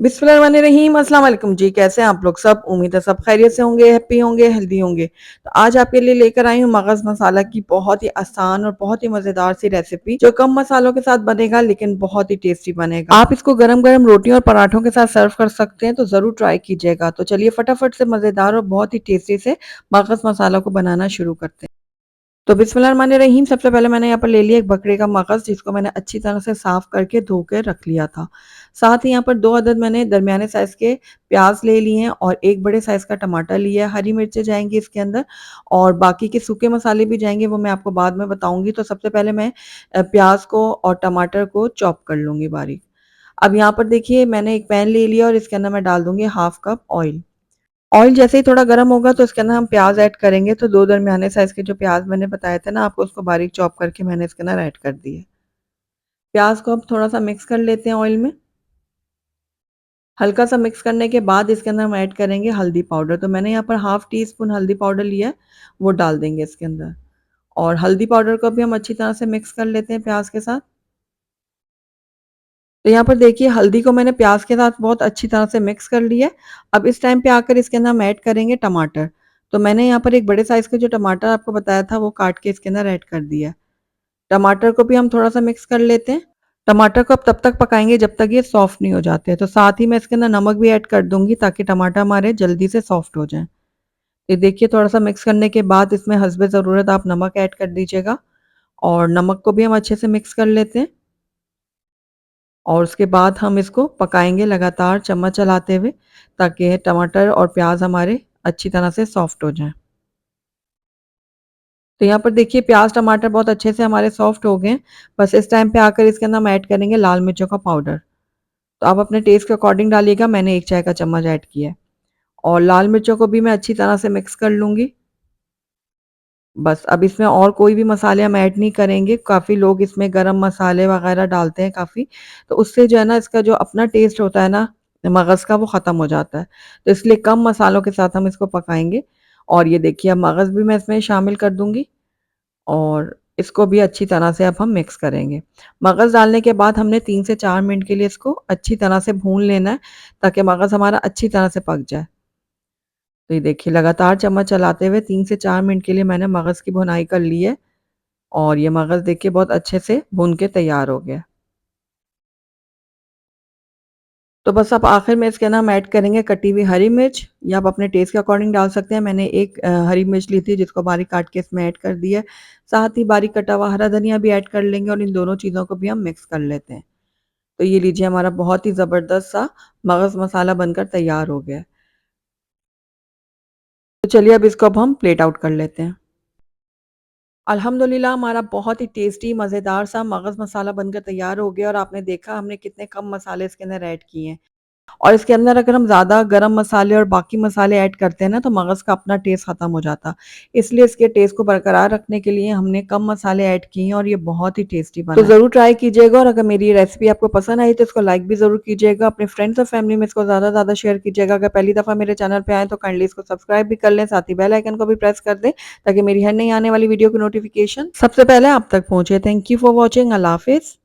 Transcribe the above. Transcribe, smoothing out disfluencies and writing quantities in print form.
बिस्मिल्लाहिर्रहमानिर्रहीम अस्सलाम वालेकुम जी, कैसे हैं आप लोग सब? उम्मीद है सब खैरियत से होंगे, हैप्पी होंगे, हेल्दी होंगे। तो आज आपके लिए लेकर आई हूँ मगज़ मसाला की बहुत ही आसान और बहुत ही मज़ेदार सी रेसिपी जो कम मसालों के साथ बनेगा लेकिन बहुत ही टेस्टी बनेगा। आप इसको गरम-गरम रोटी और पराठों के साथ सर्व कर सकते हैं तो ज़रूर ट्राई कीजिएगा। तो चलिए फटाफट से मज़ेदार और बहुत ही टेस्टी से मगज़ मसाला को बनाना शुरू करते हैं। तो बिस्मिल्लाहिर्रहमानिर्रहीम सबसे पहले मैंने यहाँ पर ले लिया एक बकरे का मगज़ जिसको मैंने अच्छी तरह से साफ़ करके धो के रख लिया था। साथ ही यहाँ पर 2 अदद मैंने दरमियाने साइज़ के प्याज़ ले लिए हैं और 1 बड़े साइज़ का टमाटर लिया है, हरी मिर्चें जाएँगी इसके अंदर और बाकी के सूखे मसाले भी जाएँगे वो मैं आपको बाद में बताऊँगी। तो सबसे पहले मैं प्याज़ को और टमाटर को चॉप कर लूँगी बारीक। अब यहाँ पर देखिए मैंने एक पैन ले लिया और इसके अंदर मैं डाल दूँगी हाफ़ कप ऑयल। ऑयल जैसे ही थोड़ा गर्म होगा तो इसके अंदर हम प्याज़ ऐड करेंगे, तो 2 दरमियाने साइज़ के जो प्याज़ मैंने बताए थे ना आपको उसको बारीक चॉप करके मैंने इसके अंदर ऐड कर दिए। प्याज़ को अब थोड़ा-सा मिक्स कर लेते हैं ऑयल में। हल्का-सा मिक्स करने के बाद इसके अंदर हम ऐड करेंगे हल्दी पाउडर, तो मैंने यहाँ पर हाफ़ टी स्पून हल्दी पाउडर लिया है, वो डाल देंगे इसके अंदर। और हल्दी पाउडर को भी हम अच्छी तरह से मिक्स कर लेते हैं प्याज़ के साथ। तो यहाँ पर देखिए हल्दी को मैंने प्याज़ के साथ बहुत अच्छी तरह से मिक्स कर लिया है। अब इस टाइम पे आकर इसके अंदर हम ऐड करेंगे टमाटर। तो मैंने यहाँ पर एक बड़े साइज़ का जो टमाटर आपको बताया था वो काट के इसके अंदर ऐड कर दिया है। टमाटर को भी हम थोड़ा-सा मिक्स कर लेते हैं। टमाटर को अब तब तक पकाएँगे जब तक ये सॉफ्ट नहीं हो जाते। तो साथ ही मैं इसके अंदर नमक भी ऐड कर दूँगी ताकि टमाटर हमारे जल्दी से सॉफ्ट हो जाएँ। ये देखिए थोड़ा-सा मिक्स करने के बाद इसमें हस्बे ज़रूरत आप नमक ऐड कर दीजिएगा और नमक को भी हम अच्छे से मिक्स कर लेते हैं। और उसके बाद हम इसको पकाएँगे लगातार चम्मच चलाते हुए ताकि टमाटर और प्याज़ हमारे अच्छी तरह से सॉफ्ट हो जाएँ। तो यहाँ पर देखिए प्याज़ टमाटर बहुत अच्छे से हमारे सॉफ्ट हो गए हैं। बस इस टाइम पे आकर इसके अंदर हम ऐड करेंगे लाल मिर्चों का पाउडर। तो आप अपने टेस्ट के अकॉर्डिंग डालिएगा, मैंने 1 चाय का चम्मच ऐड किया है। और लाल मिर्चों को भी मैं अच्छी तरह से मिक्स कर लूँगी। बस अब इसमें और कोई भी मसाले हम ऐड नहीं करेंगे। काफ़ी लोग इसमें गरम मसाले वग़ैरह डालते हैं काफ़ी, तो उससे जो है ना इसका जो अपना टेस्ट होता है ना मगज़ का वो ख़त्म हो जाता है। तो इसलिए कम मसालों के साथ हम इसको पकाएँगे और ये देखिए अब मगज़ भी मैं इसमें शामिल कर दूँगी और इसको भी अच्छी तरह से अब हम मिक्स करेंगे। मगज़ डालने के बाद हमने 3 से 4 मिनट के लिए इसको अच्छी तरह से भून लेना है ताकि मगज़ हमारा अच्छी तरह से पक जाए। तो ये देखिए लगातार चम्मच चलाते हुए 3 से 4 मिनट के लिए मैंने मगज़ की भुनाई कर ली है और ये मगज़ देखिए बहुत अच्छे से भून के तैयार हो गया। तो बस अब आखिर में इसके ना हम ऐड करेंगे कटी हुई हरी मिर्च या आप अपने टेस्ट के अकॉर्डिंग डाल सकते हैं। मैंने एक हरी मिर्च ली थी जिसको बारीक काट के इसमें ऐड कर दिया है। साथ ही बारीक कटा हुआ हरा धनिया भी ऐड कर लेंगे और इन दोनों चीज़ों को भी हम मिक्स कर लेते हैं। तो ये लीजिए हमारा बहुत ही ज़बरदस्त सा मगज़ मसाला बनकर तैयार हो गया है। तो चलिए अब इसको अब हम प्लेट आउट कर लेते हैं। अल्हम्दुलिल्लाह हमारा बहुत ही टेस्टी मज़ेदार सा मगज़ मसाला बनकर तैयार हो गया और आपने देखा हमने कितने कम मसाले इसके अंदर ऐड किए हैं। और इसके अंदर अगर हम ज़्यादा गरम मसाले और बाकी मसाले ऐड करते हैं ना तो मगज़ का अपना टेस्ट ख़त्म हो जाता। इसलिए इसके टेस्ट को बरकरार रखने के लिए हमने कम मसाले ऐड किए हैं और ये बहुत ही टेस्टी बना तो है। ज़रूर ट्राई कीजिएगा और अगर मेरी ये रेसिपी आपको पसंद आई तो इसको लाइक भी ज़रूर कीजिएगा। अपने फ्रेंड्स और फैमिली में इसको ज़्यादा से ज़्यादा शेयर कीजिएगा। अगर पहली दफ़ा मेरे चैनल पे आएँ तो काइंडली इसको सब्सक्राइब भी कर लें, साथ ही बेल आइकन को भी प्रेस कर दें ताकि मेरी हर नई आने वाली वीडियो की नोटिफ़िकेशन सबसे पहले आप तक पहुँचे। Thank you for watching. अल्लाह हाफ़िज़।